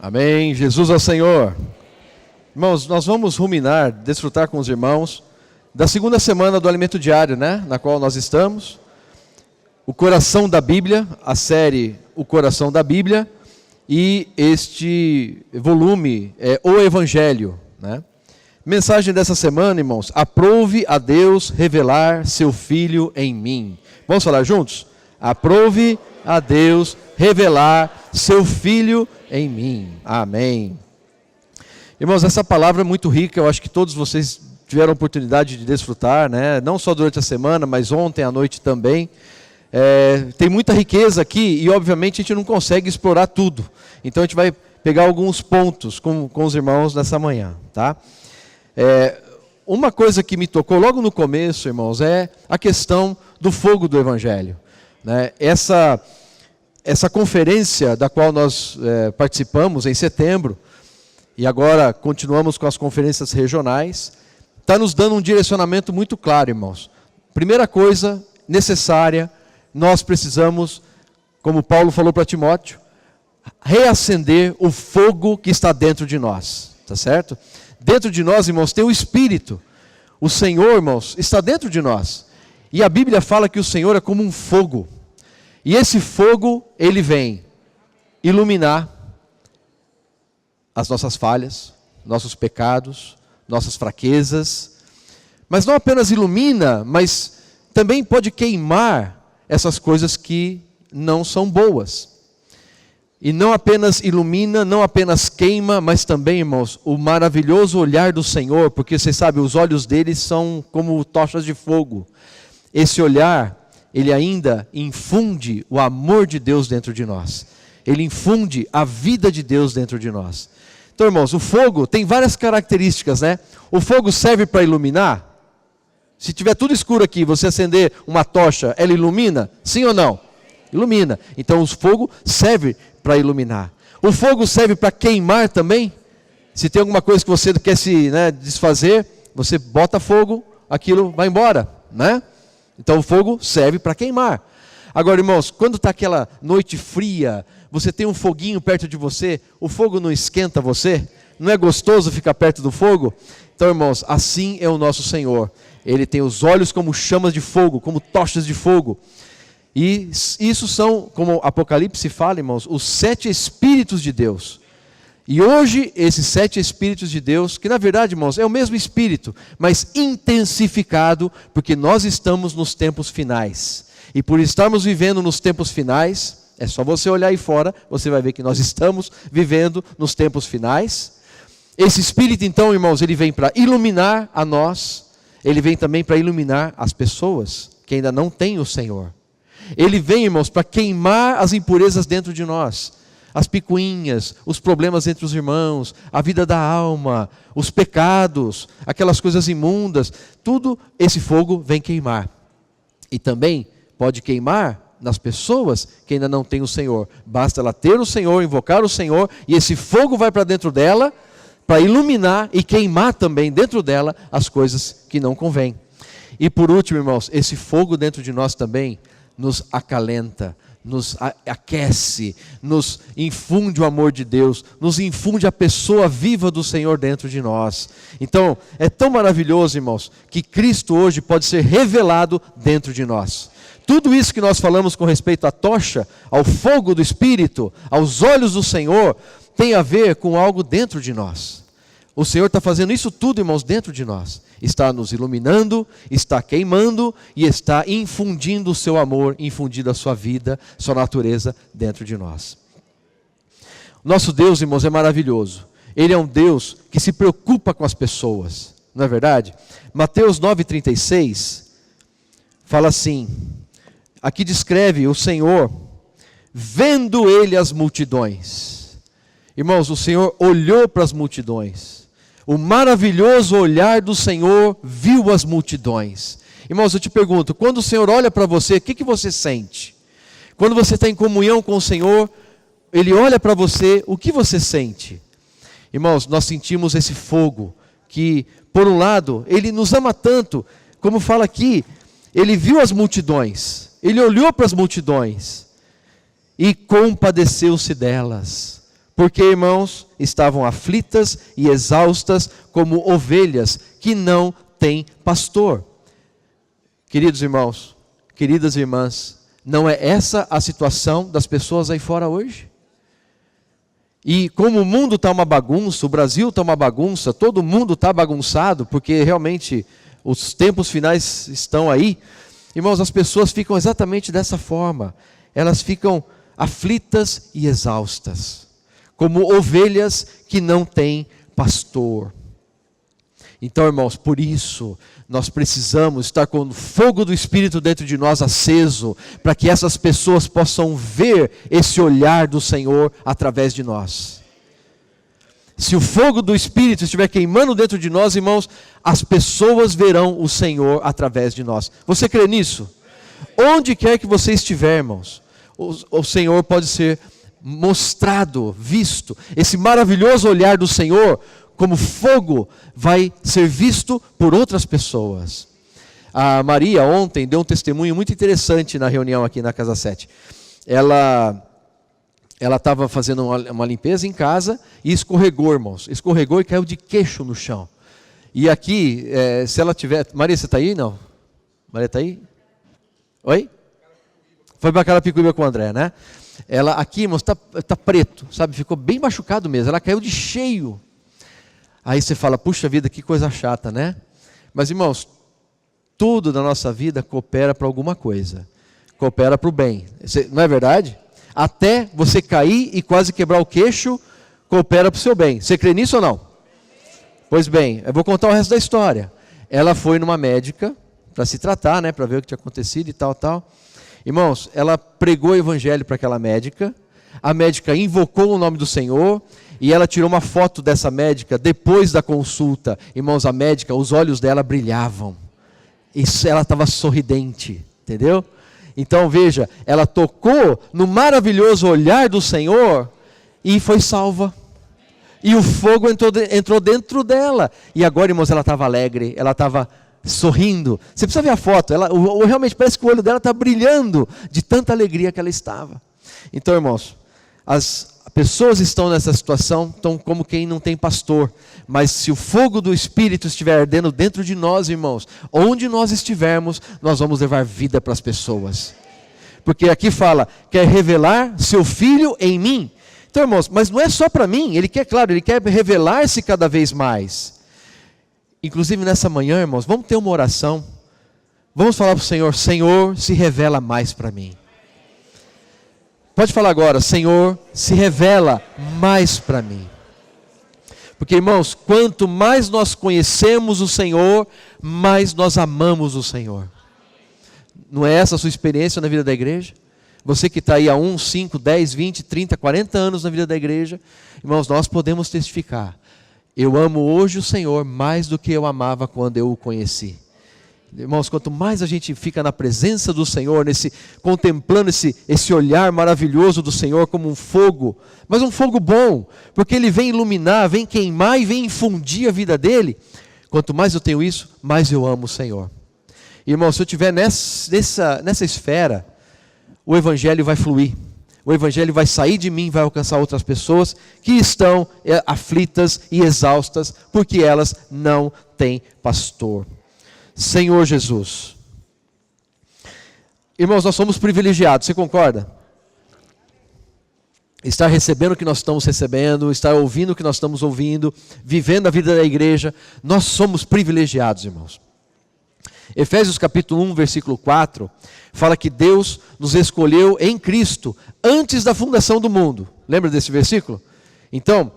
Amém. Jesus é o Senhor. Irmãos, nós vamos ruminar, desfrutar com os irmãos da segunda semana do Alimento Diário, na qual nós estamos. O Coração da Bíblia, a série O Coração da Bíblia, e este volume é O Evangelho, Mensagem dessa semana, irmãos: aprove a Deus revelar seu Filho em mim. Vamos falar juntos? Aprove a Deus revelar seu Filho em mim. Amém. Irmãos, essa palavra é muito rica, eu acho que todos vocês tiveram a oportunidade de desfrutar, não só durante a semana, mas ontem à noite também. Tem muita riqueza aqui e obviamente a gente não consegue explorar tudo. Então a gente vai pegar alguns pontos com os irmãos nessa manhã, tá? Uma coisa que me tocou logo no começo, irmãos, é a questão do fogo do Evangelho. Essa conferência da qual nós participamos em setembro, e agora continuamos com as conferências regionais, está nos dando um direcionamento muito claro, irmãos. Primeira coisa necessária, nós precisamos, como Paulo falou para Timóteo, reacender o fogo que está dentro de nós, tá certo? Dentro de nós, irmãos, tem o Espírito. O Senhor, irmãos, está dentro de nós. E a Bíblia fala que o Senhor é como um fogo. E esse fogo, ele vem iluminar as nossas falhas, nossos pecados, nossas fraquezas. Mas não apenas ilumina, mas também pode queimar essas coisas que não são boas. E não apenas ilumina, não apenas queima, mas também, irmãos, o maravilhoso olhar do Senhor, porque vocês sabem, os olhos dele são como tochas de fogo. Esse olhar, ele ainda infunde o amor de Deus dentro de nós. Ele infunde a vida de Deus dentro de nós. Então, irmãos, o fogo tem várias características, O fogo serve para iluminar. Se tiver tudo escuro aqui, você acender uma tocha, ela ilumina? Sim ou não? Ilumina. Então, o fogo serve para iluminar. O fogo serve para queimar também. Se tem alguma coisa que você quer se desfazer, você bota fogo, aquilo vai embora, Então o fogo serve para queimar. Agora, irmãos, quando está aquela noite fria, você tem um foguinho perto de você, o fogo não esquenta você? Não é gostoso ficar perto do fogo? Então, irmãos, assim é o nosso Senhor. Ele tem os olhos como chamas de fogo, como tochas de fogo. E isso são, como Apocalipse fala, irmãos, os 7 Espíritos de Deus. E hoje, esses 7 Espíritos de Deus, que na verdade, irmãos, é o mesmo Espírito, mas intensificado, porque nós estamos nos tempos finais. E por estarmos vivendo nos tempos finais, é só você olhar aí fora, você vai ver que nós estamos vivendo nos tempos finais. Esse Espírito, então, irmãos, ele vem para iluminar a nós, ele vem também para iluminar as pessoas que ainda não têm o Senhor. Ele vem, irmãos, para queimar as impurezas dentro de nós. As picuinhas, os problemas entre os irmãos, a vida da alma, os pecados, aquelas coisas imundas. Tudo esse fogo vem queimar. E também pode queimar nas pessoas que ainda não têm o Senhor. Basta ela ter o Senhor, invocar o Senhor, e esse fogo vai para dentro dela, para iluminar e queimar também dentro dela as coisas que não convêm. E por último, irmãos, esse fogo dentro de nós também nos acalenta, nos aquece, nos infunde o amor de Deus, nos infunde a pessoa viva do Senhor dentro de nós. Então, é tão maravilhoso, irmãos, que Cristo hoje pode ser revelado dentro de nós. Tudo isso que nós falamos com respeito à tocha, ao fogo do Espírito, aos olhos do Senhor, tem a ver com algo dentro de nós. O Senhor está fazendo isso tudo, irmãos, dentro de nós. Está nos iluminando, está queimando e está infundindo o seu amor, infundindo a sua vida, sua natureza dentro de nós. Nosso Deus, irmãos, é maravilhoso. Ele é um Deus que se preocupa com as pessoas, não é verdade? Mateus 9,36 fala assim, aqui descreve o Senhor, vendo ele as multidões. Irmãos, o Senhor olhou para as multidões. O maravilhoso olhar do Senhor viu as multidões. Irmãos, eu te pergunto, quando o Senhor olha para você, o que você sente? Quando você está em comunhão com o Senhor, Ele olha para você, o que você sente? Irmãos, nós sentimos esse fogo, que por um lado, Ele nos ama tanto, como fala aqui, Ele viu as multidões, Ele olhou para as multidões, e compadeceu-se delas, Porque, irmãos, estavam aflitas e exaustas como ovelhas que não têm pastor. Queridos irmãos, queridas irmãs, não é essa a situação das pessoas aí fora hoje? E como o mundo está uma bagunça, o Brasil está uma bagunça, todo mundo está bagunçado, porque realmente os tempos finais estão aí. Irmãos, as pessoas ficam exatamente dessa forma. Elas ficam aflitas e exaustas, como ovelhas que não têm pastor. Então, irmãos, por isso nós precisamos estar com o fogo do Espírito dentro de nós aceso, para que essas pessoas possam ver esse olhar do Senhor através de nós. Se o fogo do Espírito estiver queimando dentro de nós, irmãos, as pessoas verão o Senhor através de nós. Você crê nisso? Onde quer que você estiver, irmãos, o Senhor pode ser mostrado, visto. Esse maravilhoso olhar do Senhor, como fogo, vai ser visto por outras pessoas. A Maria ontem deu um testemunho muito interessante na reunião aqui na Casa 7. Ela estava fazendo uma limpeza em casa e escorregou, irmãos. Escorregou e caiu de queixo no chão. E aqui, se ela tiver... Maria, você está aí? Não? Maria está aí? Oi? Foi para Carapicuíba com o André, né? Ela aqui, irmãos, tá preto, sabe? Ficou bem machucado mesmo. Ela caiu de cheio. Aí você fala, puxa vida, que coisa chata, né? Mas, irmãos, tudo na nossa vida coopera para alguma coisa. Coopera para o bem. Não é verdade? Até você cair e quase quebrar o queixo, coopera para o seu bem. Você crê nisso ou não? Pois bem, eu vou contar o resto da história. Ela foi numa médica para se tratar, né? Para ver o que tinha acontecido e tal. Irmãos, ela pregou o evangelho para aquela médica. A médica invocou o nome do Senhor. E ela tirou uma foto dessa médica depois da consulta. Irmãos, a médica, os olhos dela brilhavam. Isso, ela estava sorridente, entendeu? Então veja, ela tocou no maravilhoso olhar do Senhor e foi salva. E o fogo entrou dentro dela. E agora, irmãos, ela estava alegre, ela estava sorrindo. Você precisa ver a foto, realmente parece que o olho dela está brilhando de tanta alegria que ela estava. Então, irmãos, as pessoas estão nessa situação, estão como quem não tem pastor. Mas se o fogo do Espírito estiver ardendo dentro de nós, irmãos, onde nós estivermos, nós vamos levar vida para as pessoas. Porque aqui fala, quer revelar seu Filho em mim. Então, irmãos, mas não é só para mim, ele quer revelar-se cada vez mais. Inclusive nessa manhã, irmãos, vamos ter uma oração. Vamos falar para o Senhor, Senhor, se revela mais para mim. Pode falar agora, Senhor, se revela mais para mim. Porque, irmãos, quanto mais nós conhecemos o Senhor, mais nós amamos o Senhor. Não é essa a sua experiência na vida da igreja? Você que está aí há 1, 5, 10, 20, 30, 40 anos na vida da igreja, irmãos, nós podemos testificar. Eu amo hoje o Senhor mais do que eu amava quando eu o conheci. Irmãos, quanto mais a gente fica na presença do Senhor, contemplando esse olhar maravilhoso do Senhor como um fogo, mas um fogo bom, porque Ele vem iluminar, vem queimar e vem infundir a vida dele. Quanto mais eu tenho isso, mais eu amo o Senhor. Irmão, se eu estiver nessa esfera, o Evangelho vai fluir. O Evangelho vai sair de mim, vai alcançar outras pessoas que estão aflitas e exaustas, porque elas não têm pastor. Senhor Jesus. Irmãos, nós somos privilegiados, você concorda? Estar recebendo o que nós estamos recebendo, estar ouvindo o que nós estamos ouvindo, vivendo a vida da igreja, nós somos privilegiados, irmãos. Efésios capítulo 1, versículo 4, fala que Deus nos escolheu em Cristo, antes da fundação do mundo. Lembra desse versículo? Então,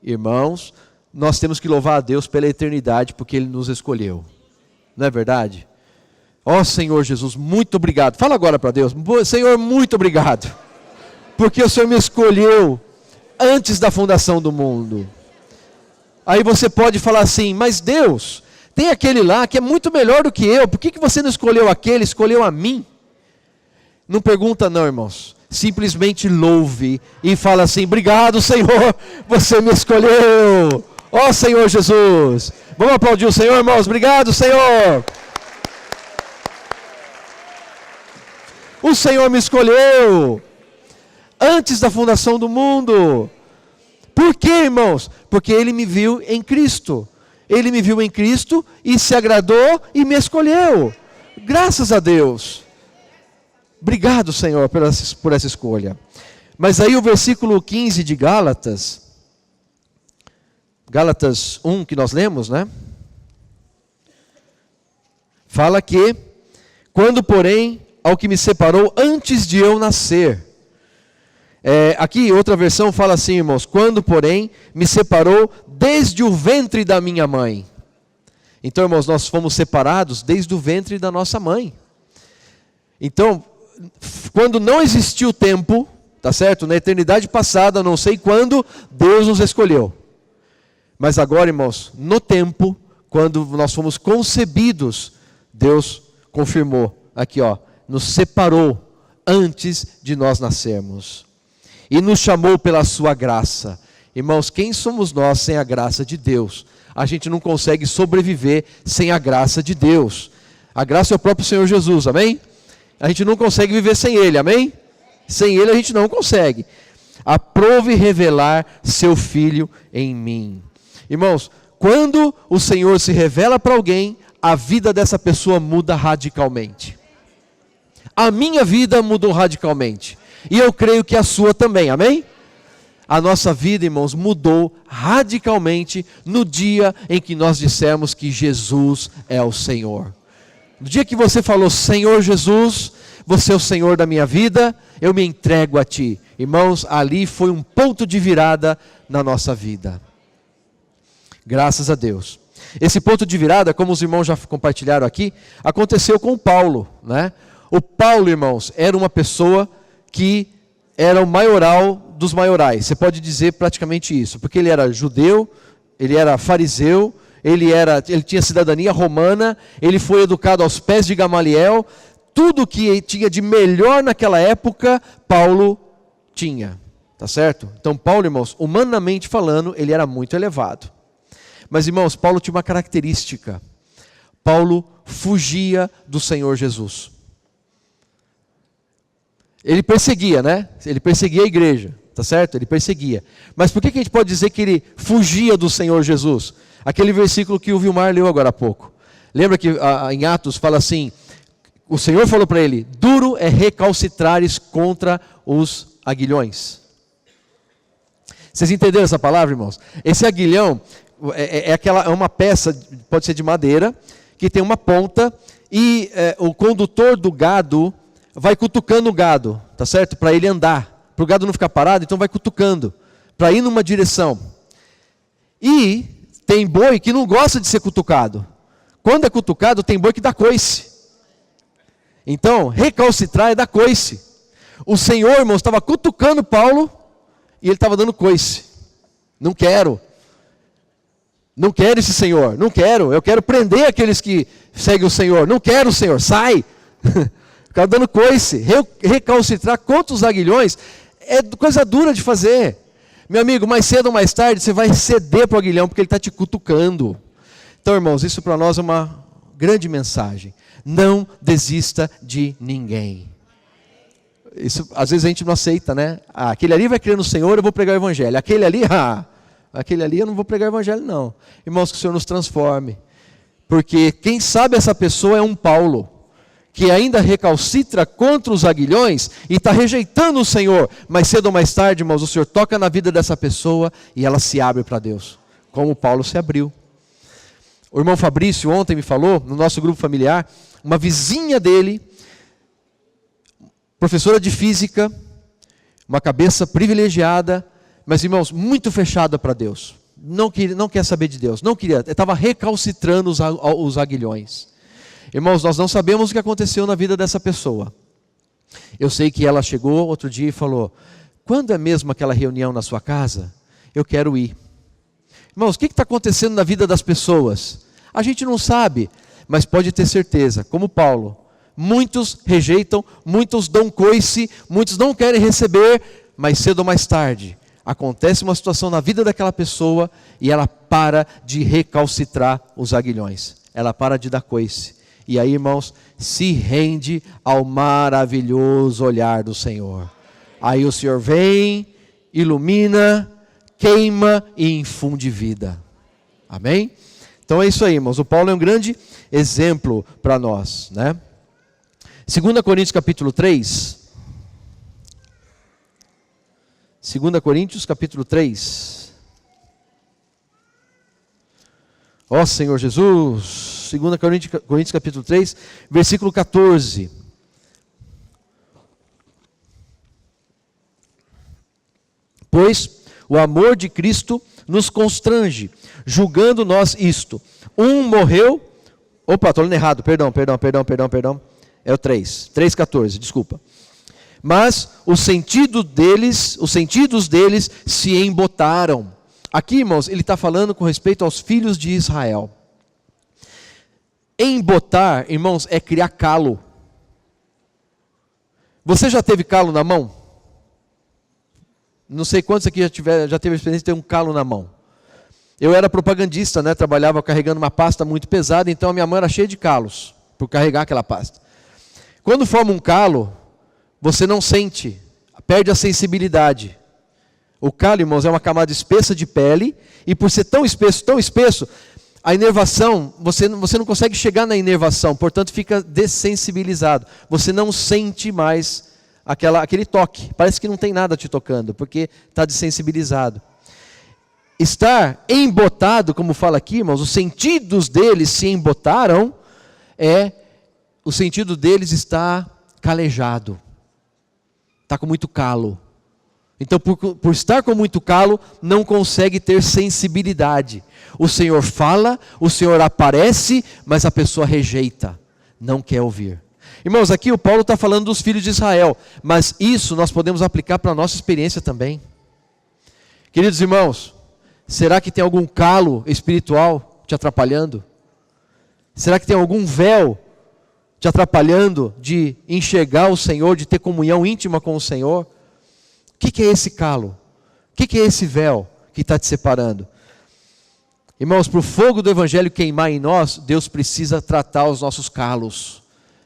irmãos, nós temos que louvar a Deus pela eternidade, porque Ele nos escolheu. Não é verdade? Ó Senhor Jesus, muito obrigado. Fala agora para Deus. Senhor, muito obrigado. Porque o Senhor me escolheu antes da fundação do mundo. Aí você pode falar assim, mas Deus, tem aquele lá que é muito melhor do que eu. Por que você não escolheu aquele, escolheu a mim? Não pergunta não, irmãos. Simplesmente louve e fala assim, obrigado Senhor, você me escolheu. Ó Senhor Jesus. Vamos aplaudir o Senhor, irmãos. Obrigado, Senhor. O Senhor me escolheu antes da fundação do mundo. Por quê, irmãos? Porque ele me viu em Cristo. Ele me viu em Cristo e se agradou e me escolheu. Graças a Deus. Obrigado, Senhor, por essa escolha. Mas aí o versículo 15 de Gálatas 1, que nós lemos, né? Fala que, quando porém, ao que me separou antes de eu nascer. Aqui outra versão fala assim, irmãos, quando porém me separou desde o ventre da minha mãe. Então, irmãos, nós fomos separados desde o ventre da nossa mãe. Então, quando não existiu tempo, tá certo? Na eternidade passada, não sei quando, Deus nos escolheu. Mas agora, irmãos, no tempo, quando nós fomos concebidos, Deus confirmou aqui, ó, nos separou antes de nós nascermos. E nos chamou pela sua graça. Irmãos, quem somos nós sem a graça de Deus? A gente não consegue sobreviver sem a graça de Deus. A graça é o próprio Senhor Jesus, amém? A gente não consegue viver sem Ele, amém? Sem Ele a gente não consegue. Aprove revelar seu Filho em mim. Irmãos, quando o Senhor se revela para alguém, a vida dessa pessoa muda radicalmente. A minha vida mudou radicalmente. E eu creio que a sua também, amém? A nossa vida, irmãos, mudou radicalmente no dia em que nós dissemos que Jesus é o Senhor. No dia que você falou, Senhor Jesus, você é o Senhor da minha vida, eu me entrego a Ti. Irmãos, ali foi um ponto de virada na nossa vida. Graças a Deus. Esse ponto de virada, como os irmãos já compartilharam aqui, aconteceu com o Paulo, né? O Paulo, irmãos, era uma pessoa que era o maioral dos maiorais. Você pode dizer praticamente isso, porque ele era judeu, ele era fariseu, ele tinha cidadania romana, ele foi educado aos pés de Gamaliel. Tudo que tinha de melhor naquela época, Paulo tinha, tá certo? Então Paulo, irmãos, humanamente falando, ele era muito elevado. Mas, irmãos, Paulo tinha uma característica. Paulo fugia do Senhor Jesus. Ele perseguia, né? Ele perseguia a igreja, tá certo? Ele perseguia. Mas por que a gente pode dizer que ele fugia do Senhor Jesus? Aquele versículo que o Vilmar leu agora há pouco. Lembra que em Atos fala assim, o Senhor falou para ele, duro é recalcitrares contra os aguilhões. Vocês entenderam essa palavra, irmãos? Esse aguilhão é uma peça, pode ser de madeira, que tem uma ponta e o condutor do gado vai cutucando o gado, tá certo? Para ele andar, para o gado não ficar parado, então vai cutucando, para ir numa direção. E tem boi que não gosta de ser cutucado. Quando é cutucado, tem boi que dá coice. Então, recalcitrar é dar coice. O Senhor, irmãos, estava cutucando Paulo e ele estava dando coice. Não quero. Não quero esse Senhor, não quero. Eu quero prender aqueles que seguem o Senhor. Não quero, Senhor, sai. Ficava dando coice. Recalcitrar contra os aguilhões é coisa dura de fazer. Meu amigo, mais cedo ou mais tarde você vai ceder para o aguilhão porque ele está te cutucando. Então, irmãos, isso para nós é uma grande mensagem. Não desista de ninguém. Isso às vezes a gente não aceita, né? Aquele ali vai crer no Senhor, eu vou pregar o Evangelho. Aquele ali eu não vou pregar o Evangelho, não. Irmãos, que o Senhor nos transforme. Porque quem sabe essa pessoa é um Paulo, que ainda recalcitra contra os aguilhões e está rejeitando o Senhor. Mas cedo ou mais tarde, irmãos, o Senhor toca na vida dessa pessoa e ela se abre para Deus. Como Paulo se abriu. O irmão Fabrício ontem me falou, no nosso grupo familiar, uma vizinha dele, professora de física, uma cabeça privilegiada, mas, irmãos, muito fechada para Deus. Não quer saber de Deus. Não queria. Estava recalcitrando os aguilhões. Irmãos, nós não sabemos o que aconteceu na vida dessa pessoa. Eu sei que ela chegou outro dia e falou, quando é mesmo aquela reunião na sua casa? Eu quero ir. Irmãos, o que está acontecendo na vida das pessoas? A gente não sabe, mas pode ter certeza, como Paulo. Muitos rejeitam, muitos dão coice, muitos não querem receber, mas cedo ou mais tarde acontece uma situação na vida daquela pessoa e ela para de recalcitrar os aguilhões. Ela para de dar coice. E aí, irmãos, se rende ao maravilhoso olhar do Senhor. Aí o Senhor vem, ilumina, queima e infunde vida. Amém? Então é isso aí, irmãos. O Paulo é um grande exemplo para nós, né? 2 Coríntios capítulo 3. 2 Coríntios capítulo 3. Ó Senhor Jesus. 2 Coríntios capítulo 3, versículo 14. Pois o amor de Cristo nos constrange, julgando nós isto. Um morreu... Opa, estou lendo errado, perdão. É o 3:14, desculpa. Mas os sentidos deles se embotaram. Aqui, irmãos, ele está falando com respeito aos filhos de Israel. Embotar, irmãos, é criar calo. Você já teve calo na mão? Não sei quantos aqui já teve a experiência de ter um calo na mão. Eu era propagandista, né? Trabalhava carregando uma pasta muito pesada, então a minha mão era cheia de calos, por carregar aquela pasta. Quando forma um calo, você não sente, perde a sensibilidade. O calo, irmãos, é uma camada espessa de pele, e por ser tão espesso, a inervação, você não consegue chegar na inervação, portanto fica dessensibilizado. Você não sente mais aquele toque, parece que não tem nada te tocando, porque está dessensibilizado. Estar embotado, como fala aqui, irmãos, os sentidos deles se embotaram, o sentido deles está calejado, está com muito calo. Então, por estar com muito calo, não consegue ter sensibilidade. O Senhor fala, o Senhor aparece, mas a pessoa rejeita, não quer ouvir. Irmãos, aqui o Paulo está falando dos filhos de Israel, mas isso nós podemos aplicar para a nossa experiência também. Queridos irmãos, será que tem algum calo espiritual te atrapalhando? Será que tem algum véu te atrapalhando de enxergar o Senhor, de ter comunhão íntima com o Senhor? O que é esse calo? O que é esse véu que está te separando? Irmãos, para o fogo do Evangelho queimar em nós, Deus precisa tratar os nossos calos,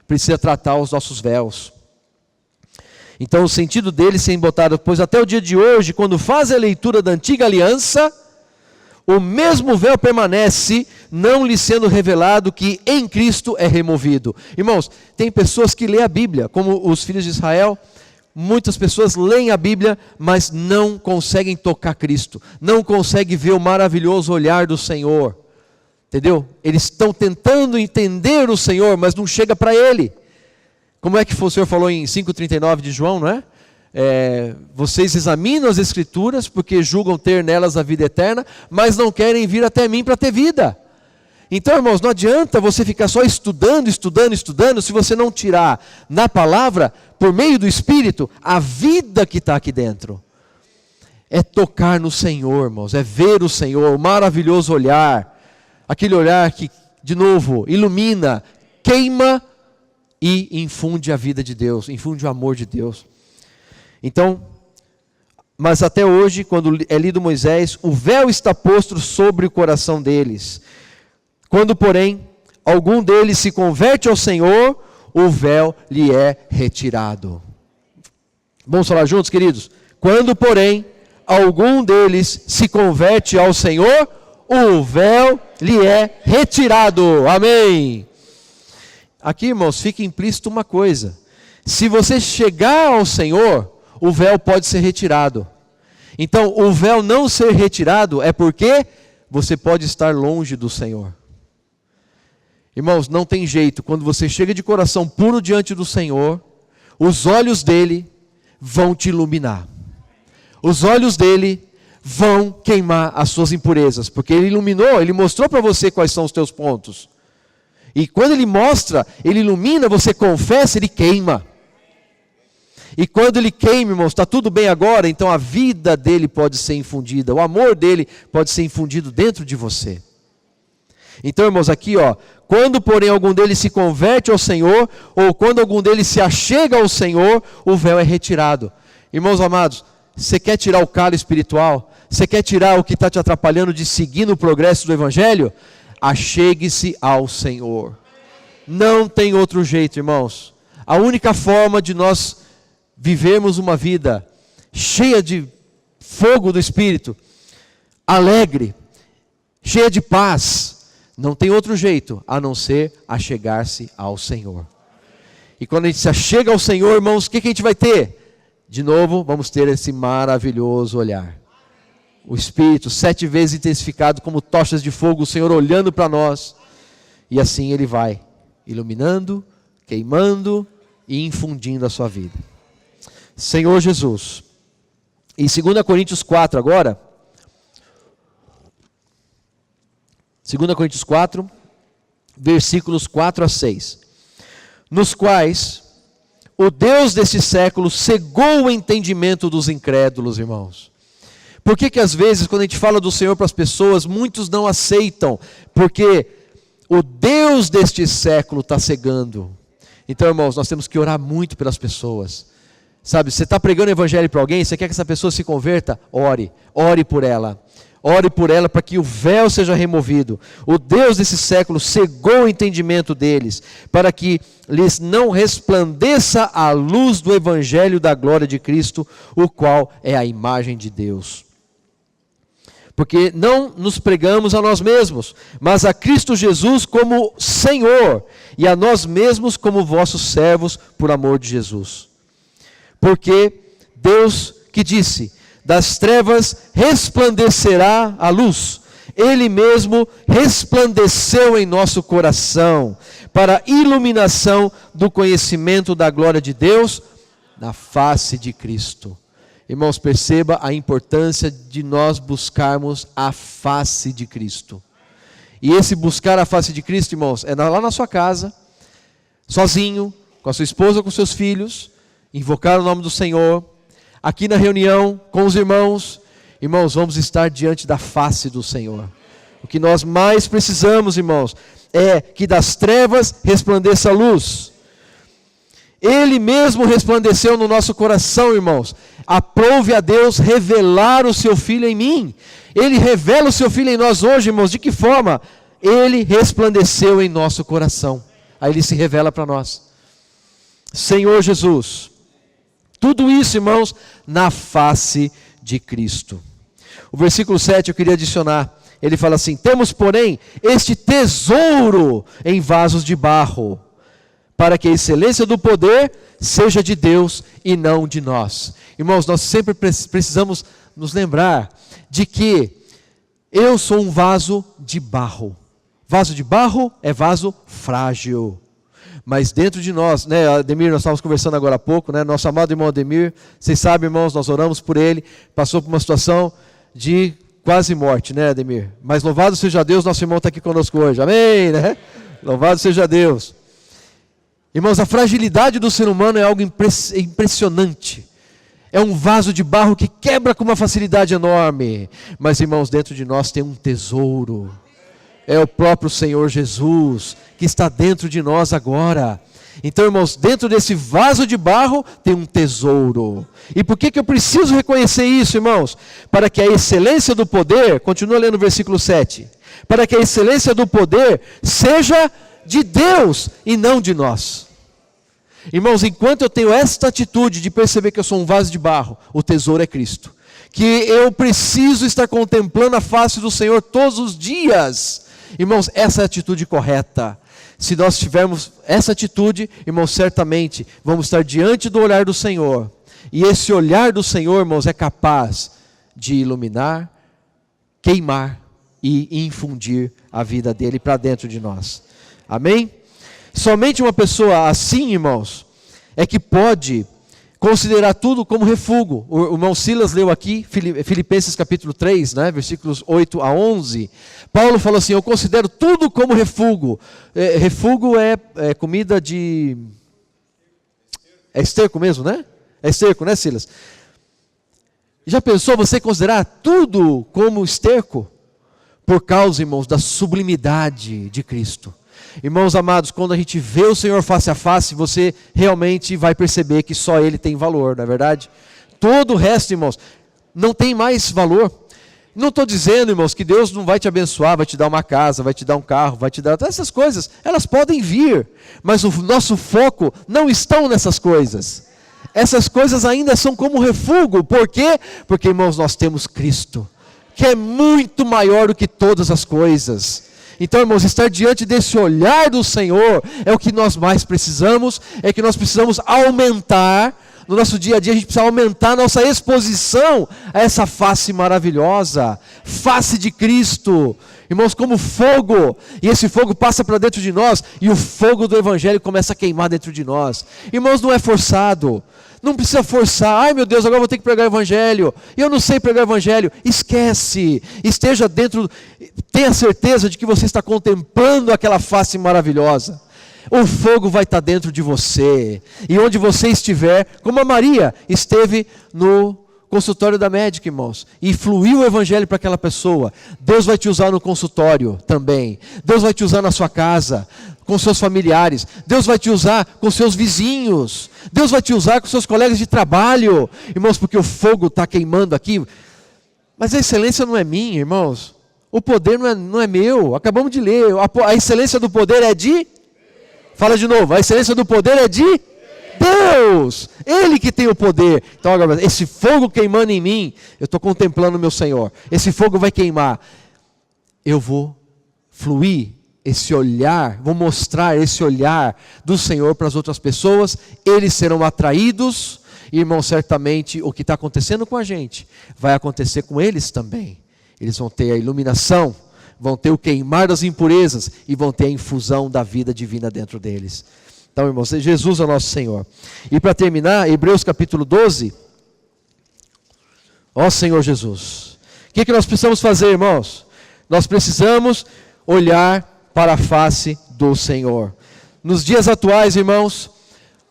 precisa tratar os nossos véus. Então o sentido dele se embotado, pois até o dia de hoje, quando faz a leitura da antiga aliança, o mesmo véu permanece, não lhe sendo revelado que em Cristo é removido. Irmãos, tem pessoas que lêem a Bíblia, como os filhos de Israel. Muitas pessoas leem a Bíblia, mas não conseguem tocar Cristo, não conseguem ver o maravilhoso olhar do Senhor, entendeu? Eles estão tentando entender o Senhor, mas não chega para Ele. Como é que o Senhor falou em 5,39 de João, não é? Vocês examinam as Escrituras, porque julgam ter nelas a vida eterna, mas não querem vir até mim para ter vida. Então, irmãos, não adianta você ficar só estudando, se você não tirar na palavra, por meio do Espírito, a vida que está aqui dentro. É tocar no Senhor, irmãos, é ver o Senhor, o maravilhoso olhar, aquele olhar que, de novo, ilumina, queima e infunde a vida de Deus, infunde o amor de Deus. Então, mas até hoje, quando é lido Moisés, o véu está posto sobre o coração deles. Quando, porém, algum deles se converte ao Senhor, o véu lhe é retirado. Vamos falar juntos, queridos? Quando, porém, algum deles se converte ao Senhor, o véu lhe é retirado. Amém. Aqui, irmãos, fica implícito uma coisa. Se você chegar ao Senhor, o véu pode ser retirado. Então, o véu não ser retirado é porque você pode estar longe do Senhor. Irmãos, não tem jeito, quando você chega de coração puro diante do Senhor, os olhos dele vão te iluminar. Os olhos dele vão queimar as suas impurezas, porque ele iluminou, ele mostrou para você quais são os teus pontos. E quando ele mostra, ele ilumina, você confessa, ele queima. E quando ele queima, irmãos, está tudo bem agora, então a vida dele pode ser infundida, o amor dele pode ser infundido dentro de você. Então, irmãos, aqui, quando porém algum deles se converte ao Senhor, ou quando algum deles se achega ao Senhor, o véu é retirado. Irmãos amados, você quer tirar o calo espiritual? Você quer tirar o que está te atrapalhando de seguir no progresso do Evangelho? Achegue-se ao Senhor. Não tem outro jeito, irmãos. A única forma de nós vivermos uma vida cheia de fogo do Espírito alegre, cheia de paz. Não tem outro jeito a não ser achegar-se ao Senhor. E quando a gente se achega ao Senhor, irmãos, o que a gente vai ter? De novo, vamos ter esse maravilhoso olhar. O Espírito 7 vezes intensificado como tochas de fogo, o Senhor olhando para nós. E assim Ele vai iluminando, queimando e infundindo a sua vida. Senhor Jesus. Em 2 Coríntios 4 agora. 2 Coríntios 4, versículos 4 a 6. Nos quais o Deus deste século cegou o entendimento dos incrédulos, irmãos. Por que às vezes, quando a gente fala do Senhor para as pessoas, muitos não aceitam? Porque o Deus deste século está cegando. Então, irmãos, nós temos que orar muito pelas pessoas. Sabe, você está pregando o evangelho para alguém, você quer que essa pessoa se converta? Ore por ela. Ore por ela para que o véu seja removido. O Deus desse século cegou o entendimento deles, para que lhes não resplandeça a luz do evangelho da glória de Cristo, o qual é a imagem de Deus. Porque não nos pregamos a nós mesmos, mas a Cristo Jesus como Senhor, e a nós mesmos como vossos servos por amor de Jesus. Porque Deus que disse: das trevas resplandecerá a luz. Ele mesmo resplandeceu em nosso coração, para a iluminação do conhecimento da glória de Deus, na face de Cristo. Irmãos, perceba a importância de nós buscarmos a face de Cristo. E esse buscar a face de Cristo, irmãos, é lá na sua casa, sozinho, com a sua esposa, com seus filhos, invocar o nome do Senhor. Aqui na reunião com os irmãos, vamos estar diante da face do Senhor. O que nós mais precisamos, irmãos, é que das trevas resplandeça a luz. Ele mesmo resplandeceu no nosso coração, irmãos. Aprove a Deus revelar o seu Filho em mim. Ele revela o seu Filho em nós hoje, irmãos. De que forma? Ele resplandeceu em nosso coração. Aí Ele se revela para nós. Senhor Jesus. Tudo isso, irmãos, na face de Cristo. O versículo 7 eu queria adicionar. Ele fala assim: temos, porém, este tesouro em vasos de barro, para que a excelência do poder seja de Deus e não de nós. Irmãos, nós sempre precisamos nos lembrar de que eu sou um vaso de barro. Vaso de barro é vaso frágil. Mas dentro de nós, né, Ademir, nós estávamos conversando agora há pouco, né, nosso amado irmão Ademir, vocês sabem, irmãos, nós oramos por ele, passou por uma situação de quase morte, né, Ademir? Mas louvado seja Deus, nosso irmão está aqui conosco hoje, amém, né? Louvado seja Deus. Irmãos, a fragilidade do ser humano é algo impressionante. É um vaso de barro que quebra com uma facilidade enorme. Mas, irmãos, dentro de nós tem um tesouro. É o próprio Senhor Jesus que está dentro de nós agora. Então, irmãos, dentro desse vaso de barro tem um tesouro. E por que eu preciso reconhecer isso, irmãos? Para que a excelência do poder, continua lendo o versículo 7. Para que a excelência do poder seja de Deus e não de nós. Irmãos, enquanto eu tenho esta atitude de perceber que eu sou um vaso de barro, o tesouro é Cristo. Que eu preciso estar contemplando a face do Senhor todos os dias. Irmãos, essa é a atitude correta. Se nós tivermos essa atitude, irmãos, certamente vamos estar diante do olhar do Senhor. E esse olhar do Senhor, irmãos, é capaz de iluminar, queimar e infundir a vida dele para dentro de nós. Amém? Somente uma pessoa assim, irmãos, é que pode considerar tudo como refúgio. O irmão Silas leu aqui, Filipenses capítulo 3, né, versículos 8 a 11. Paulo falou assim: eu considero tudo como refúgio. Refúgio é comida de... É esterco mesmo, né? É esterco, né, Silas? Já pensou você considerar tudo como esterco? Por causa, irmãos, da sublimidade de Cristo. Irmãos amados, quando a gente vê o Senhor face a face, você realmente vai perceber que só Ele tem valor, não é verdade? Todo o resto, irmãos, não tem mais valor. Não estou dizendo, irmãos, que Deus não vai te abençoar, vai te dar uma casa, vai te dar um carro, vai te dar... Essas coisas, elas podem vir, mas o nosso foco não está nessas coisas. Essas coisas ainda são como refúgio. Por quê? Porque, irmãos, nós temos Cristo, que é muito maior do que todas as coisas. Então, irmãos, estar diante desse olhar do Senhor é o que nós mais precisamos, é que nós precisamos aumentar. No nosso dia a dia, a gente precisa aumentar a nossa exposição a essa face maravilhosa, face de Cristo. Irmãos, como fogo, e esse fogo passa para dentro de nós, e o fogo do Evangelho começa a queimar dentro de nós. Irmãos, não é forçado, não precisa forçar. Ai meu Deus, agora vou ter que pregar o Evangelho, eu não sei pregar o Evangelho. Esquece, esteja dentro, tenha certeza de que você está contemplando aquela face maravilhosa. O fogo vai estar dentro de você, e onde você estiver, como a Maria esteve no consultório da médica, irmãos, e fluiu o Evangelho para aquela pessoa. Deus vai te usar no consultório também, Deus vai te usar na sua casa, com seus familiares, Deus vai te usar com seus vizinhos, Deus vai te usar com seus colegas de trabalho, irmãos, porque o fogo está queimando aqui. Mas a excelência não é minha, irmãos, o poder não é meu, acabamos de ler, a excelência do poder é de... Fala de novo, a excelência do poder é de Deus, Ele que tem o poder. Então agora, esse fogo queimando em mim, eu estou contemplando o meu Senhor, esse fogo vai queimar, eu vou fluir esse olhar, vou mostrar esse olhar do Senhor para as outras pessoas, eles serão atraídos, e irmão, certamente o que está acontecendo com a gente, vai acontecer com eles também. Eles vão ter a iluminação, vão ter o queimar das impurezas e vão ter a infusão da vida divina dentro deles. Então, irmãos, Jesus é o nosso Senhor. E para terminar, Hebreus capítulo 12. Ó Senhor Jesus. O que nós precisamos fazer, irmãos? Nós precisamos olhar para a face do Senhor. Nos dias atuais, irmãos,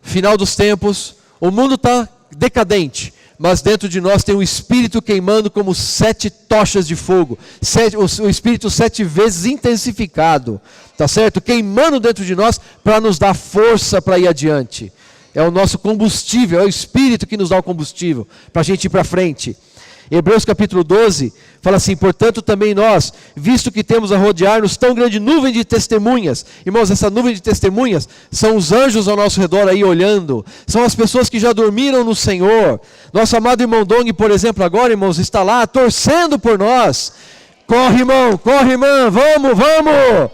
final dos tempos, o mundo está decadente. Mas dentro de nós tem um Espírito queimando como 7 tochas de fogo. O Espírito 7 vezes intensificado. Tá certo? Queimando dentro de nós para nos dar força para ir adiante. É o nosso combustível, é o Espírito que nos dá o combustível para a gente ir para frente. Hebreus capítulo 12 fala assim: portanto também nós, visto que temos a rodear-nos tão grande nuvem de testemunhas. Irmãos, essa nuvem de testemunhas são os anjos ao nosso redor aí olhando, são as pessoas que já dormiram no Senhor. Nosso amado irmão Dong, por exemplo, agora, irmãos, está lá torcendo por nós. Corre, irmã, vamos!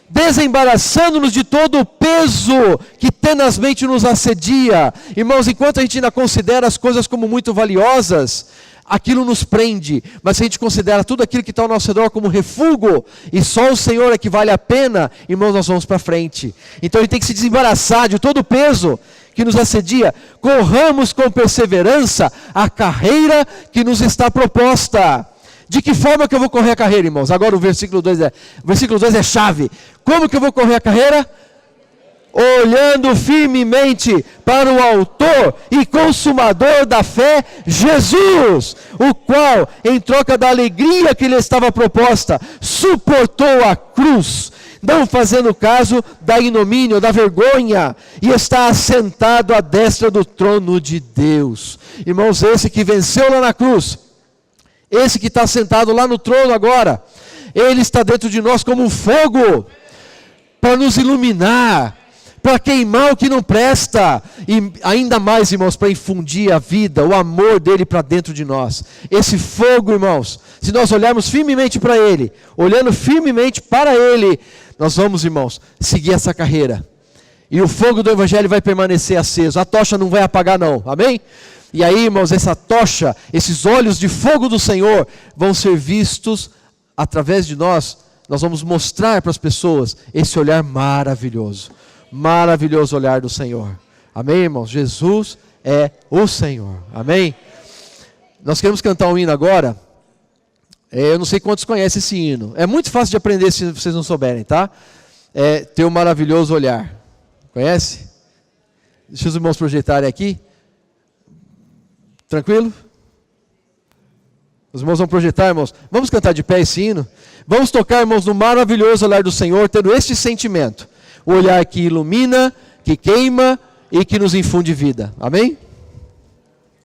Desembaraçando-nos de todo o peso que tenazmente nos assedia. Irmãos, enquanto a gente ainda considera as coisas como muito valiosas, aquilo nos prende, mas se a gente considera tudo aquilo que está ao nosso redor como refúgio, e só o Senhor é que vale a pena, irmãos, nós vamos para frente. Então a gente tem que se desembaraçar de todo o peso que nos assedia. Corramos com perseverança a carreira que nos está proposta. De que forma que eu vou correr a carreira, irmãos? Agora o versículo 2 é chave. Como que eu vou correr a carreira? Olhando firmemente para o autor e consumador da fé, Jesus, o qual, em troca da alegria que lhe estava proposta, suportou a cruz, não fazendo caso da ignomínia ou da vergonha, e está assentado à destra do trono de Deus. Irmãos, esse que venceu lá na cruz, esse que está sentado lá no trono agora, ele está dentro de nós como um fogo, para nos iluminar, para queimar o que não presta, e ainda mais, irmãos, para infundir a vida, o amor dele para dentro de nós. Esse fogo, irmãos, se nós olharmos firmemente para ele, olhando firmemente para ele, nós vamos, irmãos, seguir essa carreira, e o fogo do Evangelho vai permanecer aceso, a tocha não vai apagar não, amém? E aí, irmãos, essa tocha, esses olhos de fogo do Senhor vão ser vistos através de nós. Nós vamos mostrar para as pessoas esse olhar maravilhoso olhar do Senhor. Amém, irmãos? Jesus é o Senhor. Amém? Nós queremos cantar um hino agora. Eu não sei quantos conhecem esse hino. É muito fácil de aprender se vocês não souberem, tá? É Teu Maravilhoso Olhar. Conhece? Deixa os irmãos projetarem aqui. Tranquilo? Os irmãos vão projetar, irmãos. Vamos cantar de pé esse hino? Vamos tocar, irmãos, no maravilhoso olhar do Senhor, tendo este sentimento. O olhar que ilumina, que queima e que nos infunde vida. Amém?